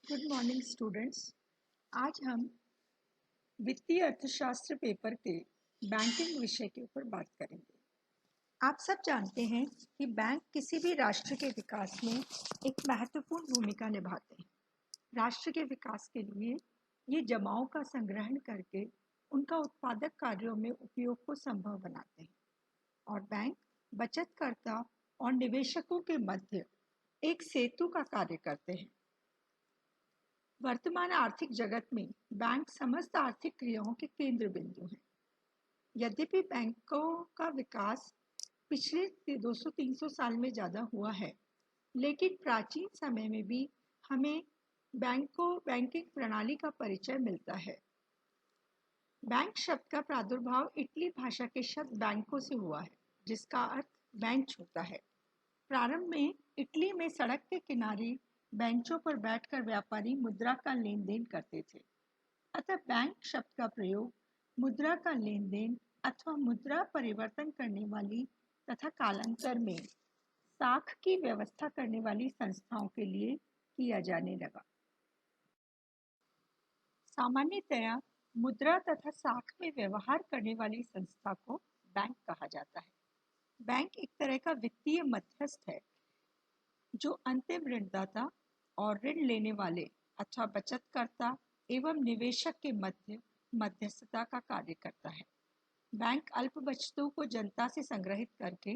Good morning students. आज हम वित्तीय अर्थशास्त्र पेपर के बैंकिंग विषय के ऊपर बात करेंगे। आप सब जानते हैं कि बैंक किसी भी राष्ट्र के विकास में एक महत्वपूर्ण भूमिका निभाते हैं। राष्ट्र के विकास के लिए ये जमाओं का संग्रहण करके उनका उत्पादक कार्यों में उपयोग को संभव बनाते हैं और बैंक बचतकर्ता और निवेशकों के मध्य एक सेतु का कार्य करते हैं। वर्तमान आर्थिक जगत में बैंक समस्त आर्थिक क्रियाओं के केंद्र बिंदु हैं। यद्यपि बैंकों का विकास पिछले 200-300 साल में ज़्यादा हुआ है, लेकिन प्राचीन समय में भी हमें बैंकिंग प्रणाली का परिचय मिलता है। बैंक शब्द का प्रादुर्भाव इटली भाषा के शब्द बैंको से हुआ है, जिसका अर्थ बेंच होता है। प्रारंभ में इटली में सड़क के किनारे बेंचों पर बैठकर व्यापारी मुद्रा का लेन देन करते थे। अतः बैंक शब्द का प्रयोग मुद्रा का लेन देन अथवा मुद्रा परिवर्तन करने वाली तथा कालांतर में साख की व्यवस्था करने वाली संस्थाओं के लिए किया जाने लगा। सामान्यतया मुद्रा तथा साख में व्यवहार करने वाली संस्था को बैंक कहा जाता है। बैंक एक तरह का वित्तीय मध्यस्थ है जो अंतिम ऋणदाता और ऋण लेने वाले अथवा बचतकर्ता एवं निवेशक के मध्य मध्यस्थता का कार्य करता है। बैंक अल्प बचतों को जनता से संग्रहित करके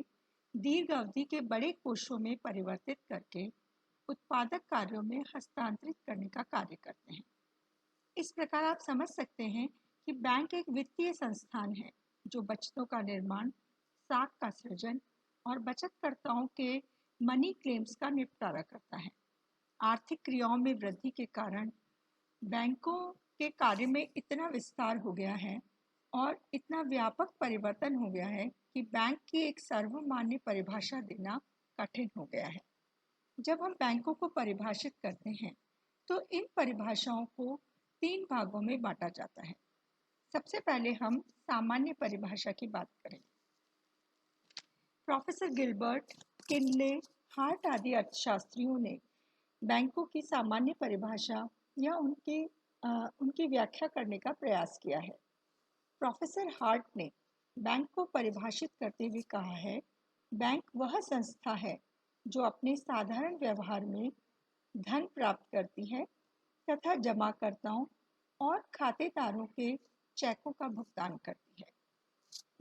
दीर्घ अवधि के बड़े कोषों में परिवर्तित करके उत्पादक कार्यों में हस्तांतरित करने का कार्य करते हैं। इस प्रकार आप समझ सकते हैं कि बैंक एक वित्तीय संस्थान है जो बचतों का निर्माण, साख का सृजन और बचतकर्ताओं के मनी क्लेम्स का निपटारा करता है। आर्थिक क्रियाओं में वृद्धि के कारण बैंकों के कार्य में इतना विस्तार हो गया है और इतना व्यापक परिवर्तन हो गया है कि बैंक की एक सर्वमान्य परिभाषा देना कठिन हो गया है। जब हम बैंकों को परिभाषित करते हैं तो इन परिभाषाओं को 3 भागों में बांटा जाता है। सबसे पहले हम सामान्य परिभाषा की बात करेंगे। प्रोफेसर गिलबर्ट, किनले, हार्ट आदि अर्थशास्त्रियों ने बैंकों की सामान्य परिभाषा या उनकी व्याख्या करने का प्रयास किया है। प्रोफेसर हार्ट ने बैंक को परिभाषित करते हुए कहा है, बैंक वह संस्था है जो अपने साधारण व्यवहार में धन प्राप्त करती है तथा जमाकर्ताओं और खातेदारों के चेकों का भुगतान करती है।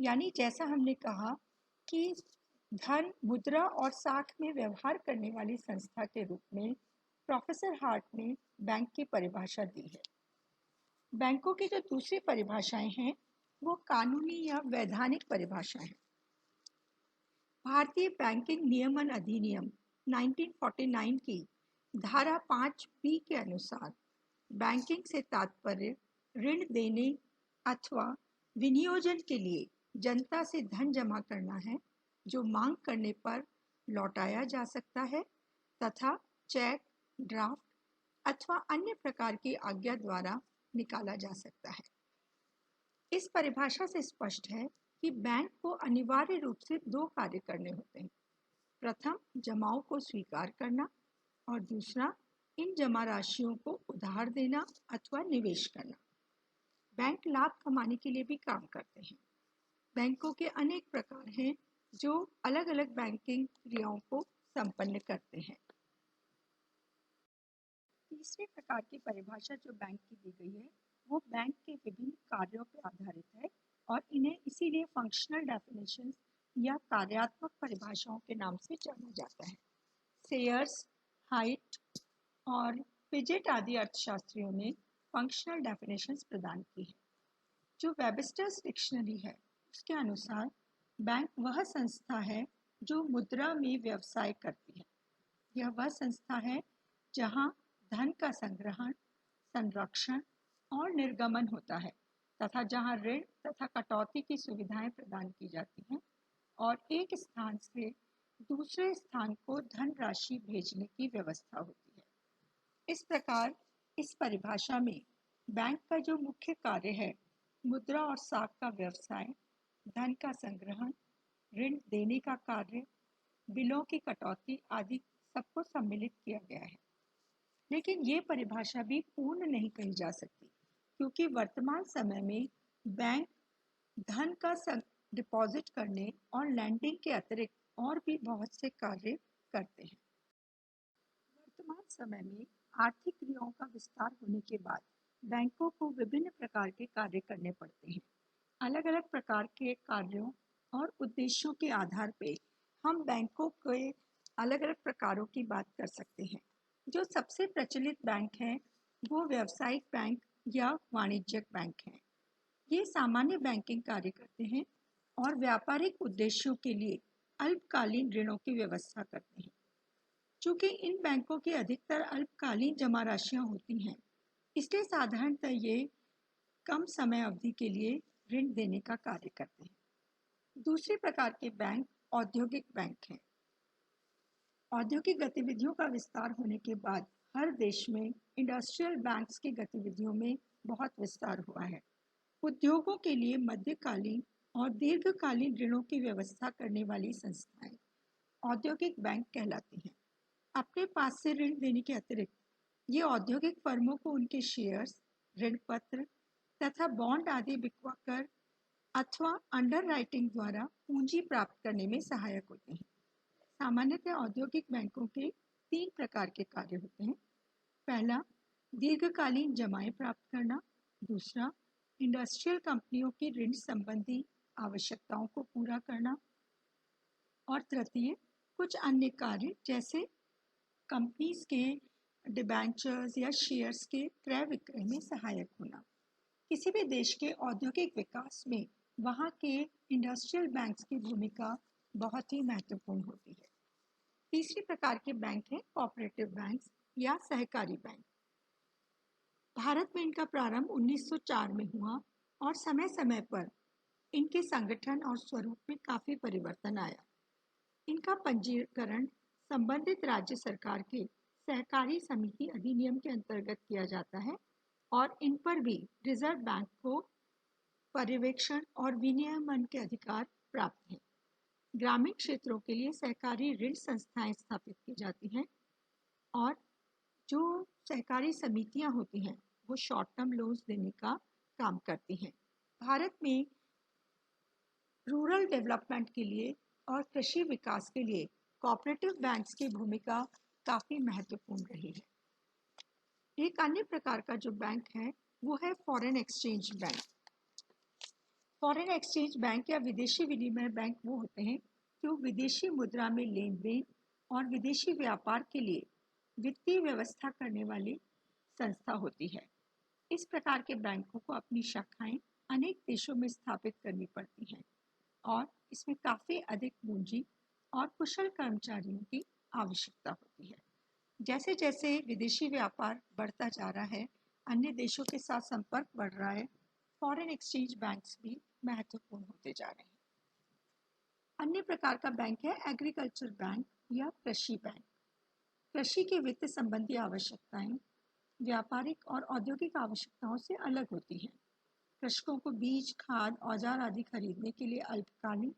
यानी जैसा हमने कहा कि धन, मुद्रा और साख में व्यवहार करने वाली संस्था के रूप में प्रोफेसर हार्ट ने बैंक की परिभाषा दी है। बैंकों की जो दूसरी परिभाषाएं हैं वो कानूनी या वैधानिक परिभाषाएं हैं। भारतीय बैंकिंग नियमन अधिनियम 1949 की धारा 5B के अनुसार बैंकिंग से तात्पर्य ऋण देने अथवा विनियोजन के लिए जनता से धन जमा करना है जो मांग करने पर लौटाया जा सकता है तथा चेक, ड्राफ्ट अथवा अन्य प्रकार की आज्ञा द्वारा निकाला जा सकता है। इस परिभाषा से स्पष्ट है कि बैंक को अनिवार्य रूप से 2 कार्य करने होते हैं। प्रथम, जमाओं को स्वीकार करना और दूसरा, इन जमा राशियों को उधार देना अथवा निवेश करना। बैंक लाभ कमाने के लिए भी काम करते हैं। बैंकों के अनेक प्रकार हैं जो अलग अलग बैंकिंग क्रियाओं को संपन्न करते हैं। तीसरे प्रकार की परिभाषा जो बैंक की दी गई है वो बैंक के विभिन्न कार्यों पर आधारित है और इन्हें इसीलिए फंक्शनल डेफिनेशंस या कार्यात्मक परिभाषाओं के नाम से जाना जाता है। सेयर्स, हाइट और पिजेट आदि अर्थशास्त्रियों ने फंक्शनल डेफिनेशंस प्रदान की है। जो वेबस्टर्स डिक्शनरी है उसके अनुसार बैंक वह संस्था है जो मुद्रा में व्यवसाय करती है। यह वह संस्था है जहां धन का संग्रहण, संरक्षण और निर्गमन होता है तथा जहां ऋण तथा कटौती की सुविधाएं प्रदान की जाती हैं और एक स्थान से दूसरे स्थान को धनराशि भेजने की व्यवस्था होती है। इस प्रकार इस परिभाषा में बैंक का जो मुख्य कार्य है, मुद्रा और साख का व्यवसाय, धन का संग्रहण, ऋण देने का कार्य, बिलों की कटौती आदि सबको सम्मिलित किया गया है। लेकिन ये परिभाषा भी पूर्ण नहीं कही जा सकती, क्योंकि वर्तमान समय में बैंक धन का डिपॉजिट करने और लैंडिंग के अतिरिक्त और भी बहुत से कार्य करते हैं। वर्तमान समय में आर्थिक क्रियाओं का विस्तार होने के बाद बैंकों को विभिन्न प्रकार के कार्य करने पड़ते हैं। अलग अलग प्रकार के कार्यों और उद्देश्यों के आधार पर हम बैंकों के अलग अलग प्रकारों की बात कर सकते हैं। जो सबसे प्रचलित बैंक है वो व्यावसायिक बैंक या वाणिज्यिक बैंक है। ये सामान्य बैंकिंग कार्य करते हैं और व्यापारिक उद्देश्यों के लिए अल्पकालीन ऋणों की व्यवस्था करते हैं। चूंकि इन बैंकों की अधिकतर अल्पकालीन जमा राशियां होती हैं, इसलिए साधारणतः ये कम समय अवधि के लिए ऋण देने का कार्य करते हैं। दूसरे प्रकार के बैंक औद्योगिक बैंक हैं। औद्योगिक गतिविधियों का विस्तार होने के बाद हर देश में इंडस्ट्रियल बैंक्स की गतिविधियों में बहुत विस्तार हुआ है। उद्योगों के लिए मध्यकालीन और दीर्घकालीन ऋणों की व्यवस्था करने वाली संस्थाएं औद्योगिक बैंक कहलाती हैं। अपने पास से ऋण देने के अतिरिक्त ये औद्योगिक फर्मों को उनके शेयर्स, ऋण पत्र तथा बॉन्ड आदि बिकवाकर अथवा अंडरराइटिंग द्वारा पूंजी प्राप्त करने में सहायक होते हैं। सामान्यतः औद्योगिक बैंकों के 3 प्रकार के कार्य होते हैं। पहला, दीर्घकालीन जमाएं प्राप्त करना। दूसरा, इंडस्ट्रियल कंपनियों की ऋण संबंधी आवश्यकताओं को पूरा करना। और तृतीय, कुछ अन्य कार्य जैसे कंपनीज के डिबेंचर्स या शेयर्स के क्रय विक्रय में सहायक होना। किसी भी देश के औद्योगिक विकास में वहाँ के इंडस्ट्रियल बैंक्स की भूमिका बहुत ही महत्वपूर्ण होती है। तीसरी प्रकार के बैंक हैं कोऑपरेटिव बैंक्स या सहकारी बैंक। भारत में इनका प्रारंभ 1904 में हुआ और समय समय पर इनके संगठन और स्वरूप में काफ़ी परिवर्तन आया। इनका पंजीकरण संबंधित राज्य सरकार के सहकारी समिति अधिनियम के अंतर्गत किया जाता है और इन पर भी रिजर्व बैंक को पर्यवेक्षण और विनियमन के अधिकार प्राप्त हैं। ग्रामीण क्षेत्रों के लिए सहकारी ऋण संस्थाएं स्थापित की जाती हैं और जो सहकारी समितियां होती हैं वो शॉर्ट टर्म लोन्स देने का काम करती हैं। भारत में रूरल डेवलपमेंट के लिए और कृषि विकास के लिए कोऑपरेटिव बैंक्स की भूमिका काफ़ी महत्वपूर्ण रही है। एक अन्य प्रकार का जो बैंक है वो है foreign exchange bank. Foreign exchange bank या विदेशी विनिमय बैंक वो होते हैं जो विदेशी मुद्रा में लेन देन और विदेशी व्यापार के लिए वित्तीय व्यवस्था करने वाली संस्था होती है। इस प्रकार के बैंकों को अपनी शाखाएं अनेक देशों में स्थापित करनी पड़ती हैं और इसमें काफ़ी अधिक पूंजी और कुशल कर्मचारियों की आवश्यकता होती है। जैसे जैसे विदेशी व्यापार बढ़ता जा रहा है, अन्य देशों के साथ संपर्क बढ़ रहा है, फॉरेन एक्सचेंज बैंक्स भी महत्वपूर्ण होते जा रहे हैं। अन्य प्रकार का बैंक है एग्रीकल्चर बैंक या कृषि बैंक। कृषि के वित्त संबंधी आवश्यकताएं व्यापारिक और औद्योगिक आवश्यकताओं से अलग होती हैं। कृषकों को बीज, खाद, औजार आदि खरीदने के लिए अल्पकालीन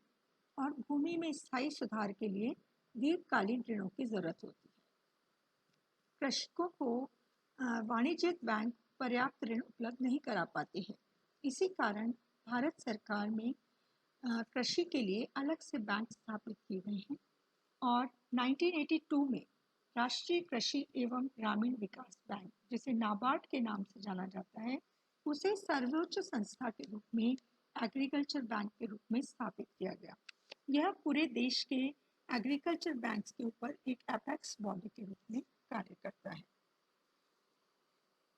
और भूमि में स्थायी सुधार के लिए दीर्घकालीन ऋणों की जरूरत होती है। कृषकों को वाणिज्यिक बैंक पर्याप्त ऋण उपलब्ध नहीं करा पाते हैं। इसी कारण भारत सरकार में कृषि के लिए अलग से बैंक स्थापित किए गए हैं और 1982 में राष्ट्रीय कृषि एवं ग्रामीण विकास बैंक, जिसे नाबार्ड के नाम से जाना जाता है, उसे सर्वोच्च संस्था के रूप में एग्रीकल्चर बैंक के रूप में स्थापित किया गया। यह पूरे देश के एग्रीकल्चर बैंक्स के ऊपर एक एपेक्स बॉडी के रूप में कार्य करता है।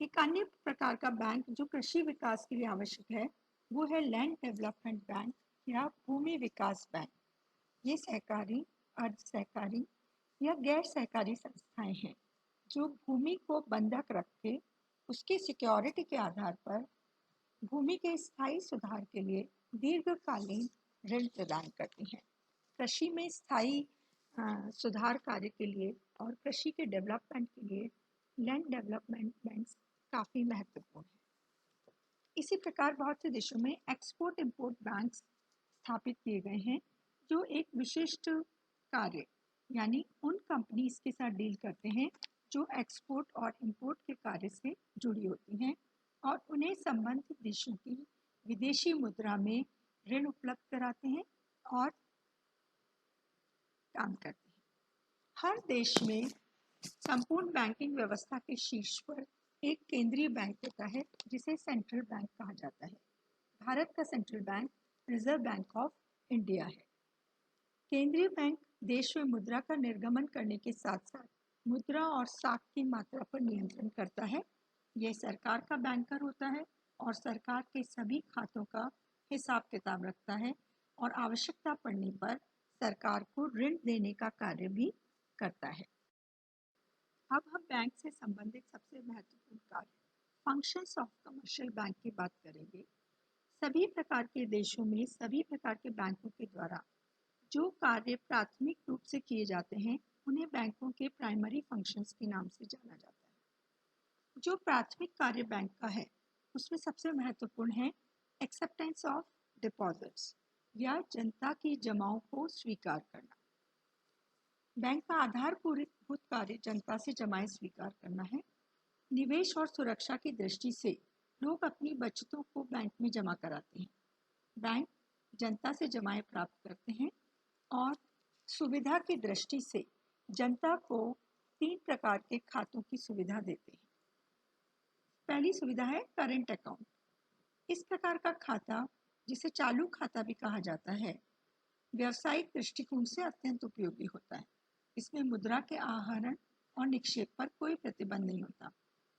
एक अन्य प्रकार का बैंक जो कृषि विकास के लिए आवश्यक है वो है लैंड डेवलपमेंट बैंक या भूमि विकास बैंक। ये सहकारी, अर्ध सहकारी या गैर सहकारी संस्थाएं हैं जो भूमि को बंधक रख के उसकी सिक्योरिटी के आधार पर भूमि के स्थायी सुधार के लिए दीर्घकालीन ऋण प्रदान करती हैं। कृषि में स्थायी सुधार कार्य के लिए और कृषि के डेवलपमेंट के लिए लैंड डेवलपमेंट बैंक्स काफ़ी महत्वपूर्ण है। इसी प्रकार बहुत से देशों में एक्सपोर्ट इंपोर्ट बैंक्स स्थापित किए गए हैं जो एक विशिष्ट कार्य यानी उन कंपनीज के साथ डील करते हैं जो एक्सपोर्ट और इंपोर्ट के कार्य से जुड़ी होती हैं और उन्हें संबंधित देशों की विदेशी मुद्रा में ऋण उपलब्ध कराते हैं और काम करते हैं। हर देश में संपूर्ण बैंकिंग व्यवस्था के शीर्ष पर एक केंद्रीय बैंक होता है जिसे सेंट्रल बैंक कहा जाता है। भारत का central bank reserve bank of India है। केंद्रीय बैंक देश में मुद्रा का निर्गमन करने के साथ साथ मुद्रा और साख की मात्रा पर नियंत्रण करता है। यह सरकार का बैंकर होता है और सरकार के सभी खातों का हिसाब किताब रखता है और आवश्यकता पड़ने पर सरकार को ऋण देने का कार्य भी करता है। अब हम बैंक से संबंधित सबसे महत्वपूर्ण कार्य फंक्शंस ऑफ कमर्शियल बैंक की बात करेंगे। सभी प्रकार के देशों में सभी प्रकार के बैंकों के द्वारा जो कार्य प्राथमिक रूप से किए जाते हैं उन्हें बैंकों के प्राइमरी फंक्शंस के नाम से जाना जाता है। जो प्राथमिक कार्य बैंक का है उसमें सबसे महत्वपूर्ण है एक्सेप्टेंस ऑफ डिपॉजिट्स या जनता की जमाओं को स्वीकार करना। बैंक का आधारभूत कार्य जनता से जमाएं स्वीकार करना है। निवेश और सुरक्षा की दृष्टि से लोग अपनी बचतों को बैंक में जमा कराते हैं। बैंक जनता से जमाएं प्राप्त करते हैं और सुविधा की दृष्टि से जनता को 3 प्रकार के खातों की सुविधा देते हैं। पहली सुविधा है करंट अकाउंट। इस प्रकार का खाता, जिसे चालू खाता भी कहा जाता है, व्यावसायिक दृष्टिकोण से अत्यंत उपयोगी होता है। इसमें मुद्रा के आहरण और निक्षेप पर कोई प्रतिबंध नहीं होता।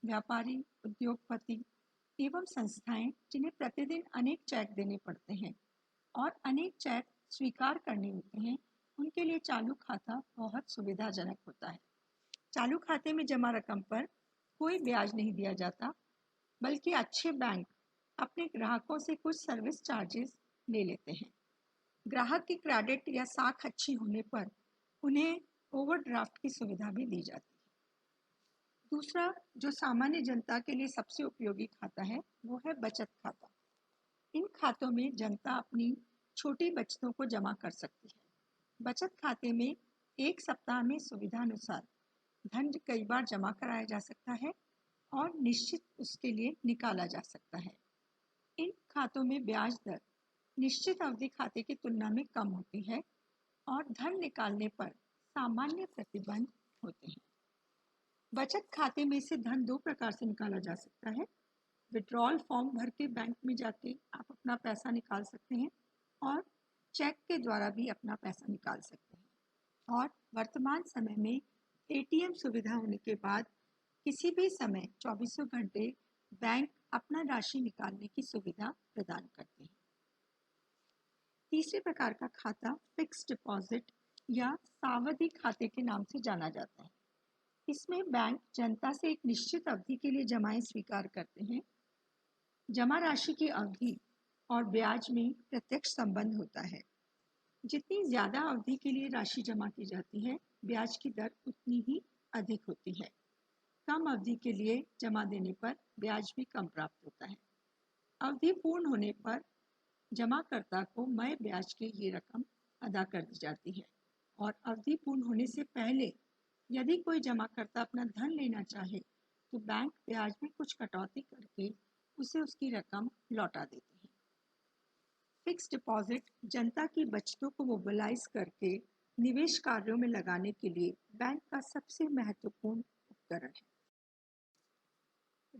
व्यापारी, उद्योगपति एवं संस्थाएं जिन्हें प्रतिदिन अनेक चेक देने पड़ते हैं और अनेक चेक स्वीकार करने होते हैं, उनके लिए चालू खाता बहुत सुविधाजनक होता है। चालू खाते में जमा रकम पर कोई ब्याज नहीं दिया जाता, बल्कि अच्छे बैंक अपने ग्राहकों से कुछ सर्विस चार्जेस ले लेते हैं। ग्राहक की क्रेडिट या साख अच्छी होने पर उन्हें ओवरड्राफ्ट की सुविधा भी दी जाती है। दूसरा जो सामान्य जनता के लिए सबसे उपयोगी खाता है वो है बचत खाता। इन खातों में जनता अपनी छोटी बचतों को जमा कर सकती है। बचत खाते में एक सप्ताह में सुविधानुसार धन कई बार जमा कराया जा सकता है और निश्चित उसके लिए निकाला जा सकता है। इन खातों में ब्याज दर निश्चित अवधि खाते की तुलना में कम होती है और धन निकालने पर सामान्य प्रतिबंध होते हैं। बचत खाते में से धन 2 प्रकार से निकाला जा सकता है। विड्रॉल फॉर्म भर के बैंक में जाके आप अपना पैसा निकाल सकते हैं और चेक के द्वारा भी अपना पैसा निकाल सकते हैं। और वर्तमान समय में एटीएम सुविधा होने के बाद किसी भी समय 24 घंटे बैंक अपना राशि निकालने की सुविधा प्रदान करते हैं। तीसरे प्रकार का खाता फिक्स्ड डिपॉजिट या सावधि खाते के नाम से जाना जाता है। इसमें बैंक जनता से एक निश्चित अवधि के लिए जमाएं स्वीकार करते हैं। जमा राशि की अवधि और ब्याज में प्रत्यक्ष संबंध होता है। जितनी ज्यादा अवधि के लिए राशि जमा की जाती है, ब्याज की दर उतनी ही अधिक होती है। कम अवधि के लिए जमा देने पर ब्याज भी कम प्राप्त होता है। अवधि पूर्ण होने पर जमाकर्ता को मय ब्याज की ये रकम अदा कर दी जाती है और अवधि पूर्ण होने से पहले यदि कोई जमाकर्ता अपना धन लेना चाहे तो बैंक ब्याज में कुछ कटौती करके उसे उसकी रकम लौटा देती है। फिक्स्ड डिपॉजिट जनता की बचतों को मोबिलाइज करके निवेश कार्यों में लगाने के लिए बैंक का सबसे महत्वपूर्ण उपकरण है।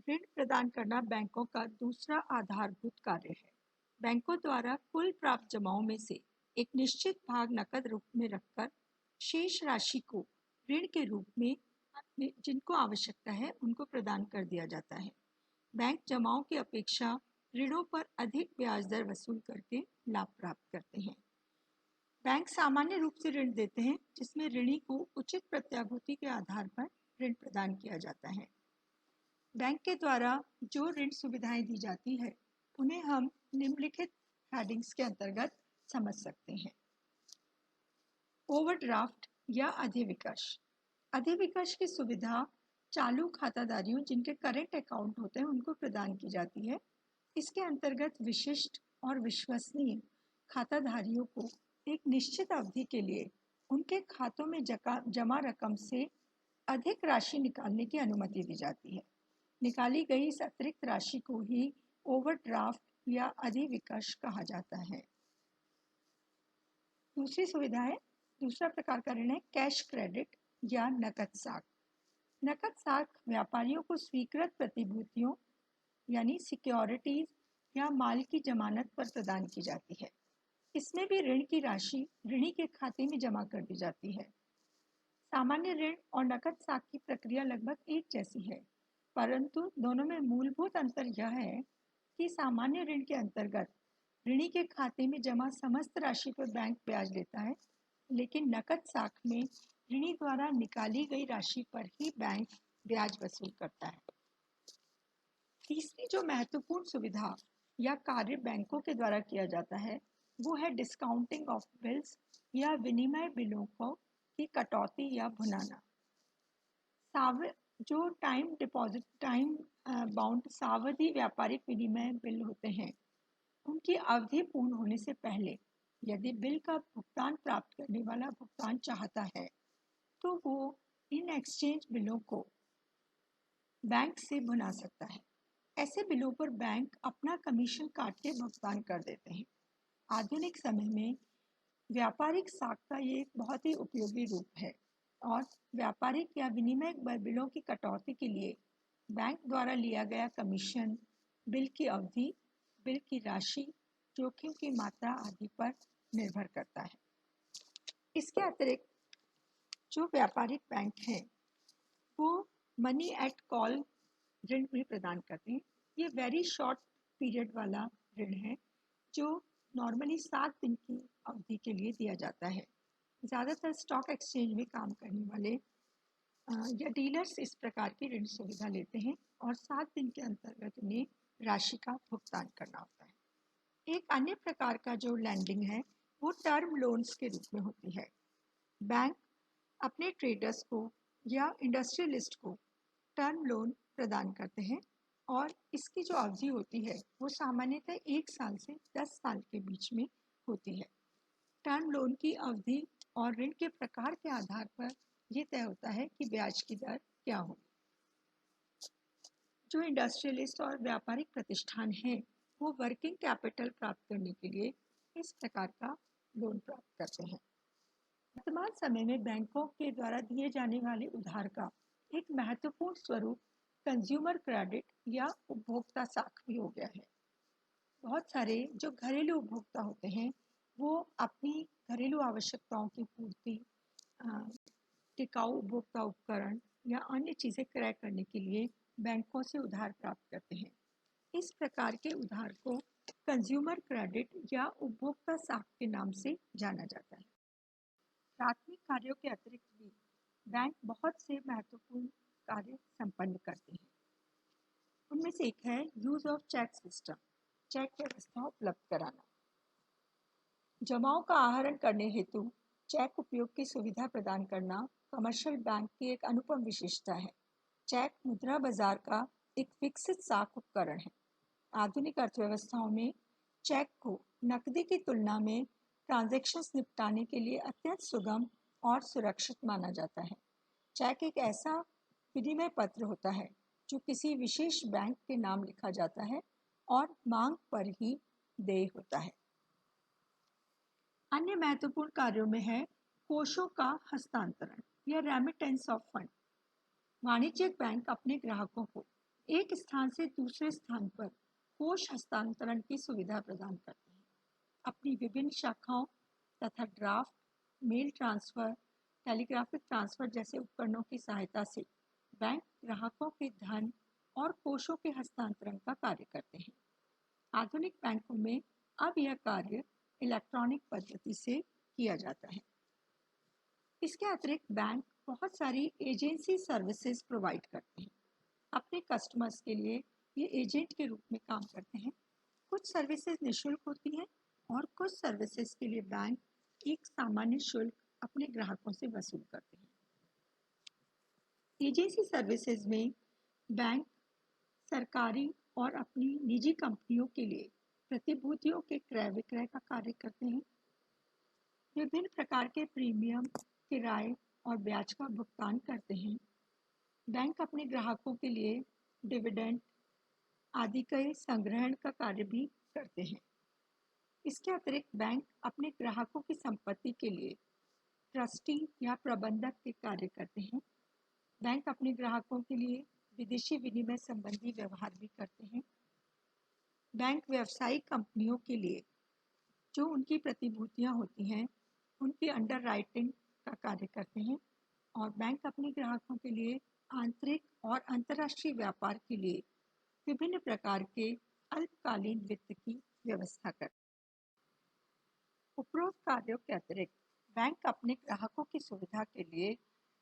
ऋण प्रदान करना बैंकों का दूसरा आधारभूत कार्य है। बैंकों द्वारा कुल प्राप्त जमाओं में से एक निश्चित भाग नकद रूप में रखकर शेष राशि को ऋण के रूप में जिनको आवश्यकता है उनको प्रदान कर दिया जाता है। बैंक जमाओं की अपेक्षा ऋणों पर अधिक ब्याज दर वसूल करके लाभ प्राप्त करते हैं। बैंक सामान्य रूप से ऋण देते हैं जिसमें ऋणी को उचित प्रत्याभूति के आधार पर ऋण प्रदान किया जाता है। बैंक के द्वारा जो ऋण सुविधाएं दी जाती है उन्हें हम निम्नलिखित हेडिंग्स के अंतर्गत समझ सकते हैं। ओवरड्राफ्ट या अधिविकर्ष। अधिविकर्ष की सुविधा चालू खाताधारियों जिनके करंट अकाउंट होते हैं उनको प्रदान की जाती है। इसके अंतर्गत विशिष्ट और विश्वसनीय खाताधारियों को एक निश्चित अवधि के लिए उनके खातों में जमा रकम से अधिक राशि निकालने की अनुमति दी जाती है। निकाली गई इस अतिरिक्त राशि को ही ओवरड्राफ्ट या अधिविकर्ष कहा जाता है। दूसरा प्रकार का ऋण है कैश क्रेडिट या नकद साख। नकद साख व्यापारियों को स्वीकृत प्रतिभूतियों यानी सिक्योरिटीज या माल की जमानत पर प्रदान की जाती है। इसमें भी ऋण की राशि ऋणी के खाते में जमा कर दी जाती है। सामान्य ऋण और नकद साख की प्रक्रिया लगभग एक जैसी है, परंतु दोनों में मूलभूत अंतर यह है कि सामान्य ऋण के अंतर्गत ऋणी के खाते में जमा समस्त राशि पर बैंक ब्याज लेता है, लेकिन नकद साख में ऋणी द्वारा निकाली गई राशि पर ही बैंक ब्याज वसूल करता है। तीसरी जो महत्वपूर्ण सुविधा या कार्य बैंकों के द्वारा किया जाता है वो है डिस्काउंटिंग ऑफ बिल्स या विनिमय बिलों को की कटौती या भुनाना। जो टाइम बाउंड सावधि व्यापारिक विनिमय बिल होते हैं, उनकी अवधि पूर्ण होने से पहले यदि बिल का भुगतान प्राप्त करने वाला भुगतान चाहता है तो वो इन एक्सचेंज बिलों को बैंक से भुना सकता है। ऐसे बिलों पर बैंक अपना कमीशन काट के भुगतान कर देते हैं। आधुनिक समय में व्यापारिक साख का ये एक बहुत ही उपयोगी रूप है और व्यापारिक या विनिमय बिलों की कटौती के लिए बैंक द्वारा लिया गया कमीशन, बिल की अवधि, बिल की राशि, जोखिम की मात्रा आदि पर निर्भर करता है। इसके अतिरिक्त जो व्यापारिक बैंक हैं वो मनी एट कॉल ऋण भी प्रदान करते हैं। ये वेरी शॉर्ट पीरियड वाला ऋण है जो नॉर्मली 7 दिन की अवधि के लिए दिया जाता है। ज़्यादातर स्टॉक एक्सचेंज में काम करने वाले या डीलर्स इस प्रकार की ऋण सुविधा लेते हैं और 7 दिन के अंतर्गत उन्हें राशि का भुगतान करना होता है। एक अन्य प्रकार का जो लैंडिंग है वो टर्म लोन्स के रूप में होती है। बैंक अपने ट्रेडर्स को या इंडस्ट्रियलिस्ट को टर्म लोन प्रदान करते हैं और इसकी जो अवधि होती है वो सामान्यतः 1 साल से 10 साल के बीच में होती है। टर्म लोन की अवधि और ऋण के प्रकार के आधार पर यह तय होता है कि ब्याज की दर क्या होगी। जो इंडस्ट्रियलिस्ट और व्यापारिक प्रतिष्ठान हैं वो वर्किंग कैपिटल प्राप्त करने के लिए इस प्रकार का लोन प्राप्त करते हैं। वर्तमान समय में बैंकों के द्वारा दिए जाने वाले उधार का एक महत्वपूर्ण स्वरूप कंज्यूमर क्रेडिट या उपभोक्ता साख भी हो गया है। बहुत सारे जो घरेलू उपभोक्ता होते हैं वो अपनी घरेलू आवश्यकताओं की पूर्ति, टिकाऊ उपभोक्ता उपकरण या अन्य चीज़ें क्रय करने के लिए बैंकों से उधार प्राप्त करते हैं। इस प्रकार के उधार को कंज्यूमर क्रेडिट या उपभोक्ता साख के नाम से जाना जाता है। प्राथमिक कार्यों के अतिरिक्त भी बैंक बहुत से महत्वपूर्ण कार्य संपन्न करते हैं। उनमें से एक है use of check system, check व्यवस्था उपलब्ध कराना। जमाओं का आहरण करने हेतु चेक उपयोग की सुविधा प्रदान करना कमर्शियल बैंक की एक अनुपम विशेषता है। चेक मुद्रा बाजार का एक विकसित साख उपकरण है। आधुनिक अर्थव्यवस्थाओं में चेक को नकदी की तुलना में ट्रांजैक्शंस निपटाने के लिए अत्यंत सुगम और सुरक्षित माना जाता है। चेक एक ऐसा विनिमय पत्र होता है जो किसी विशेष बैंक के नाम लिखा जाता है और मांग पर ही देय होता है। अन्य महत्वपूर्ण कार्यों में है कोषों का हस्तांतरण या रेमिटेंस ऑफ फंड। वाणिज्यिक बैंक अपने ग्राहकों को एक स्थान से दूसरे स्थान पर कोष हस्तांतरण की सुविधा प्रदान करते हैं। अपनी विभिन्न शाखाओं तथा draft, mail transfer, telegraphic transfer जैसे उपकरणों की सहायता से बैंक ग्राहकों के धन और कोषों के हस्तांतरण का कार्य करते हैं। आधुनिक बैंकों में अब यह कार्य इलेक्ट्रॉनिक पद्धति से किया जाता है। इसके अतिरिक्त बैंक बहुत सारी एजेंसी सर्विसेज प्रोवाइड करते हैं। अपने कस्टमर्स के लिए ये एजेंट के रूप में काम करते हैं। कुछ सर्विसेज निःशुल्क होती हैं और कुछ सर्विसेज के लिए बैंक एक सामान्य शुल्क अपने ग्राहकों से वसूल करते हैं। एजेंसी सर्विसेज में बैंक सरकारी और अपनी निजी कंपनियों के लिए प्रतिभूतियों के क्रय विक्रय का कार्य करते हैं। विभिन्न प्रकार के प्रीमियम, किराए और ब्याज का भुगतान करते हैं बैंक अपने ग्राहकों के लिए डिविडेंड आदि के संग्रहण का कार्य भी करते हैं। इसके अतिरिक्त बैंक अपने ग्राहकों की संपत्ति के लिए ट्रस्टी या प्रबंधक के कार्य करते हैं। बैंक अपने ग्राहकों के लिए विदेशी विनिमय संबंधी व्यवहार भी करते हैं। बैंक व्यावसायिक कंपनियों के लिए जो उनकी प्रतिभूतियां होती हैं उनकी अंडरराइटिंग का कार्य करते हैं और बैंक अपने ग्राहकों के लिए आंतरिक और अंतर्राष्ट्रीय व्यापार के लिए विभिन्न प्रकार के अल्पकालीन वित्त की व्यवस्था करते हैं। उपरोक्त कार्यों के अतिरिक्त बैंक अपने ग्राहकों की सुविधा के लिए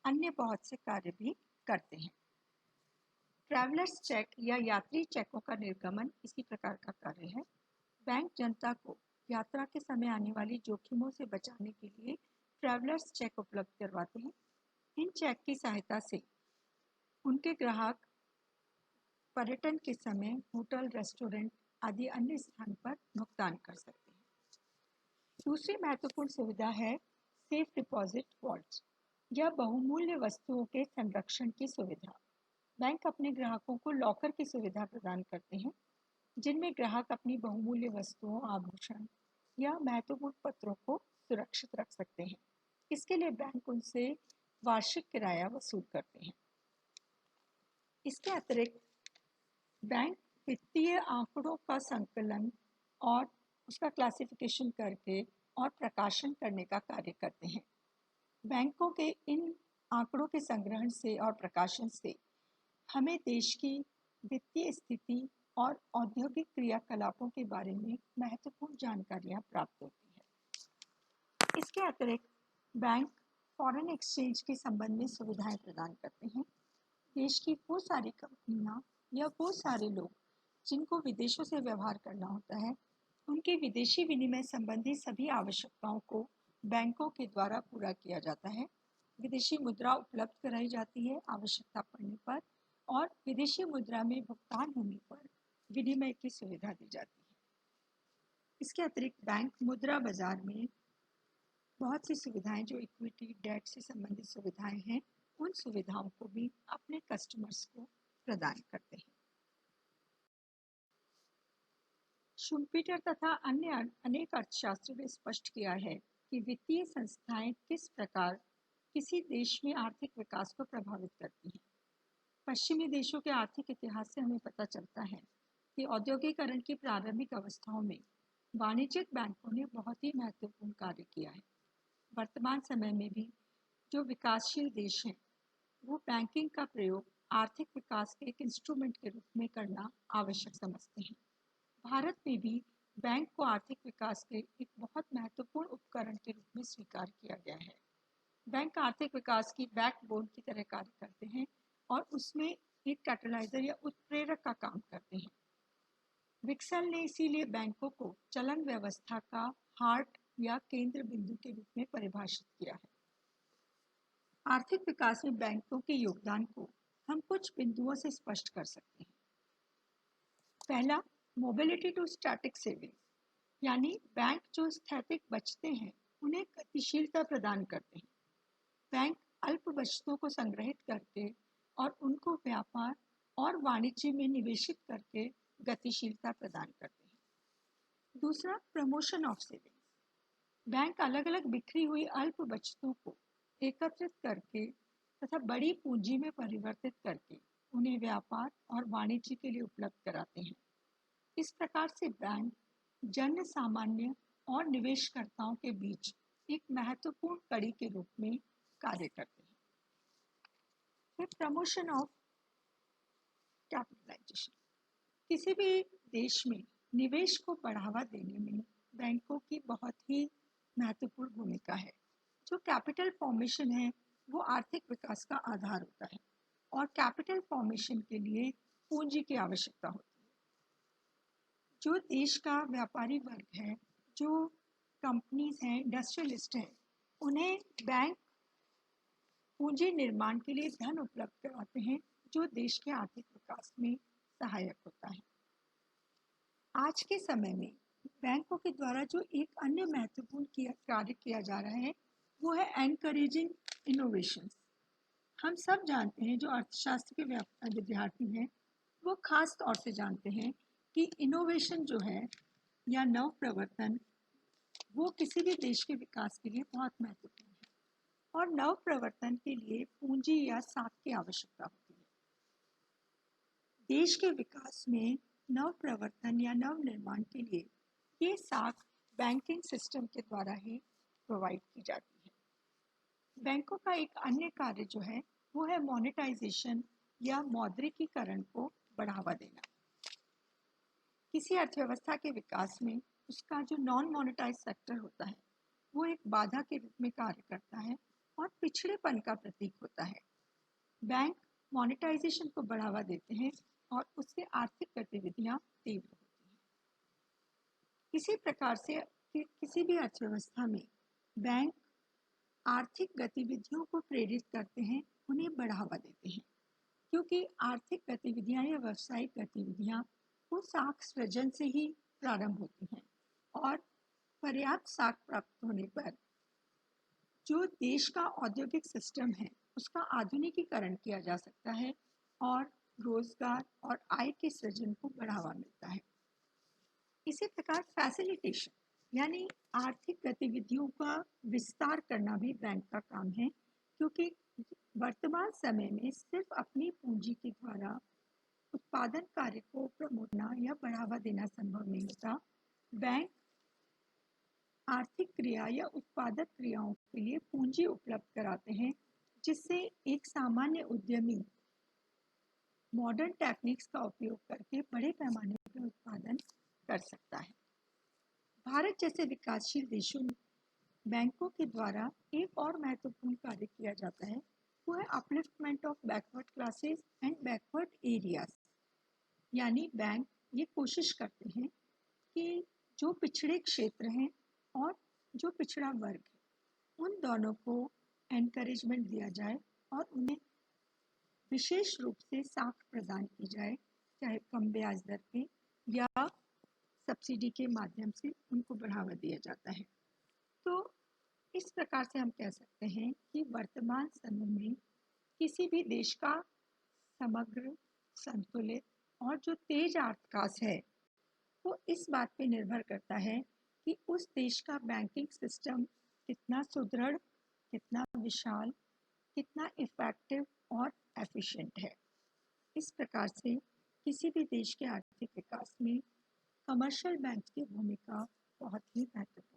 अन्य बहुत से कार्य भी करते हैं। ट्रैवलर्स चेक या यात्री चेकों का निर्गमन इसी प्रकार का कार्य है। बैंक जनता को यात्रा के समय आने वाली जोखिमों से बचाने के लिए ट्रैवलर्स चेक उपलब्ध करवाते हैं। इन चेक की सहायता से उनके ग्राहक पर्यटन के समय होटल, रेस्टोरेंट आदि अन्य स्थान पर भुगतान कर सकते हैं। दूसरी महत्वपूर्ण सुविधा है सेफ डिपॉजिट वॉल्ट या बहुमूल्य वस्तुओं के संरक्षण की सुविधा। बैंक अपने ग्राहकों को लॉकर की सुविधा प्रदान करते हैं जिनमें ग्राहक अपनी बहुमूल्य वस्तुओं, आभूषण या महत्वपूर्ण पत्रों को सुरक्षित रख सकते हैं। इसके लिए बैंक उनसे वार्षिक किराया वसूल करते हैं। इसके अतिरिक्त बैंक वित्तीय आंकड़ों का संकलन और उसका क्लासिफिकेशन करके और प्रकाशन करने का कार्य करते हैं। बैंकों के इन आंकड़ों के संग्रहण से और प्रकाशन से हमें देश की वित्तीय स्थिति और औद्योगिक क्रियाकलापों के बारे में महत्वपूर्ण जानकारियां प्राप्त होती है। इसके अतिरिक्त बैंक फॉरेन एक्सचेंज के संबंध में सुविधाएं प्रदान करते हैं। देश की वो सारी कंपनियां या वो सारे लोग जिनको विदेशों से व्यवहार करना होता है उनके विदेशी विनिमय संबंधी सभी आवश्यकताओं को बैंकों के द्वारा पूरा किया जाता है। विदेशी मुद्रा उपलब्ध कराई जाती है आवश्यकता पड़ने पर और विदेशी मुद्रा में भुगतान होने पर विनिमय की सुविधा दी जाती है। इसके अतिरिक्त बैंक मुद्रा बाजार में बहुत सी सुविधाएं जो इक्विटी, डेट से संबंधित सुविधाएं हैं उन सुविधाओं को भी अपने कस्टमर्स को प्रदान करते हैं। शुम्पीटर तथा अन्य अनेक अर्थशास्त्रियों ने स्पष्ट किया है कि वित्तीय संस्थाएं किस प्रकार किसी देश में आर्थिक विकास को प्रभावित करती हैं। पश्चिमी देशों के आर्थिक इतिहास से हमें पता चलता है कि औद्योगिकरण की प्रारंभिक अवस्थाओं में वाणिज्यिक बैंकों ने बहुत ही महत्वपूर्ण कार्य किया है। वर्तमान समय में भी जो विकासशील देश हैं वो बैंकिंग का प्रयोग आर्थिक विकास के एक इंस्ट्रूमेंट के रूप में करना आवश्यक समझते हैं। भारत में भी बैंक को आर्थिक विकास के एक बहुत महत्वपूर्ण उपकरण के रूप में स्वीकार किया गया है। बैंक आर्थिक विकास की बैकबोन की तरह कार्य करते हैं और उसमें एक कैटलाइजर या उत्प्रेरक का काम करते हैं। विक्सन ने इसीलिए बैंकों को चलन व्यवस्था का हार्ट या केंद्र बिंदु के रूप में परिभाषित किया है। आर्थिक विकास में बैंकों के योगदान को हम कुछ बिंदुओं से स्पष्ट कर सकते हैं। पहला, मोबिलिटी टू स्टैटिक सेविंग, यानी बैंक जो स्थैतिक बचतें हैं उन्हें गतिशीलता प्रदान करते हैं। बैंक अल्प बचतों को संग्रहित करके और उनको व्यापार और वाणिज्य में निवेशित करके गतिशीलता प्रदान करते हैं। दूसरा, प्रमोशन ऑफ सेविंग्स, बैंक अलग अलग बिखरी हुई अल्प बचतों को एकत्रित करके तथा बड़ी पूंजी में परिवर्तित करके उन्हें व्यापार और वाणिज्य के लिए उपलब्ध कराते हैं। इस प्रकार से बैंक जन सामान्य और निवेशकर्ताओं के बीच एक महत्वपूर्ण कड़ी के रूप में कार्य करते हैं। फिर प्रमोशन ऑफ कैपिटलाइजेशन, किसी भी देश में निवेश को बढ़ावा देने में बैंकों की बहुत ही महत्वपूर्ण भूमिका है। जो कैपिटल फॉर्मेशन है वो आर्थिक विकास का आधार होता है और कैपिटल फॉर्मेशन के लिए पूंजी की आवश्यकता होती है। जो देश का व्यापारी वर्ग है, जो कंपनीज हैं, इंडस्ट्रियलिस्ट हैं, उन्हें बैंक पूंजी निर्माण के लिए धन उपलब्ध कराते हैं जो देश के आर्थिक विकास में सहायक होता है। आज के समय में बैंकों के द्वारा जो एक अन्य महत्वपूर्ण कार्य किया जा रहा है वो है एनकरेजिंग इनोवेशन। हम सब जानते हैं, जो अर्थशास्त्र के विद्यार्थी हैं वो खास तौर से जानते हैं कि इनोवेशन जो है या नव प्रवर्तन वो किसी भी देश के विकास के लिए बहुत महत्वपूर्ण है। और नव प्रवर्तन के लिए पूंजी या साख की आवश्यकता होती है। देश के विकास में नव प्रवर्तन या नव निर्माण के लिए ये साख बैंकिंग सिस्टम के द्वारा ही प्रोवाइड की जाती है। बैंकों का एक अन्य कार्य जो है वो है मॉनेटाइजेशन या मौद्रिकीकरण को बढ़ावा देना। किसी अर्थव्यवस्था के विकास में उसका जो नॉन मॉनेटाइज सेक्टर होता है वो एक बाधा के रूप में कार्य करता है और पिछड़ेपन का प्रतीक होता है। बैंक मॉनेटाइजेशन को बढ़ावा देते हैं और उससे आर्थिक गतिविधियां तीव्र होती हैं। इसी प्रकार से किसी भी अर्थव्यवस्था में बैंक आर्थिक गतिविधियों को प्रेरित करते हैं, उन्हें बढ़ावा देते हैं, क्योंकि आर्थिक गतिविधियां या व्यावसायिक गतिविधियां वो साख सृजन से ही प्रारंभ होती हैं और पर्याप्त साख प्राप्त होने पर जो देश का औद्योगिक सिस्टम है उसका आधुनिकीकरण किया जा सकता है और रोजगार और आय के सृजन को बढ़ावा मिलता है। इसी प्रकार फैसिलिटेशन यानी आर्थिक गतिविधियों का विस्तार करना भी बैंक का काम है, क्योंकि वर्तमान समय में सिर्फ अपनी पूंजी के द्वारा उत्पादन कार्य को प्रमोटना या बढ़ावा देना संभव नहीं होता। बैंक आर्थिक क्रिया या उत्पादक क्रियाओं के लिए पूंजी उपलब्ध कराते हैं, जिससे एक सामान्य उद्यमी मॉडर्न टेक्निक्स का उपयोग करके बड़े पैमाने पर उत्पादन कर सकता है। भारत जैसे विकासशील देशों में बैंकों के द्वारा एक और महत्वपूर्ण कार्य किया जाता है, वो है upliftment of backward classes and backward areas. यानी बैंक ये कोशिश करते हैं कि जो पिछड़े क्षेत्र हैं और जो पिछड़ा वर्ग है उन दोनों को एनकरेजमेंट दिया जाए और उन्हें विशेष रूप से साख प्रदान की जाए, चाहे कम ब्याज दर पे या सब्सिडी के माध्यम से उनको बढ़ावा दिया जाता है। तो इस प्रकार से हम कह सकते हैं कि वर्तमान समय में किसी भी देश का समग्र, संतुलित और जो तेज विकास है वो इस बात पे निर्भर करता है कि उस देश का बैंकिंग सिस्टम कितना सुदृढ़, कितना विशाल, कितना इफेक्टिव और एफिशिएंट है। इस प्रकार से किसी भी देश के आर्थिक विकास में कमर्शियल बैंक की भूमिका बहुत ही महत्वपूर्ण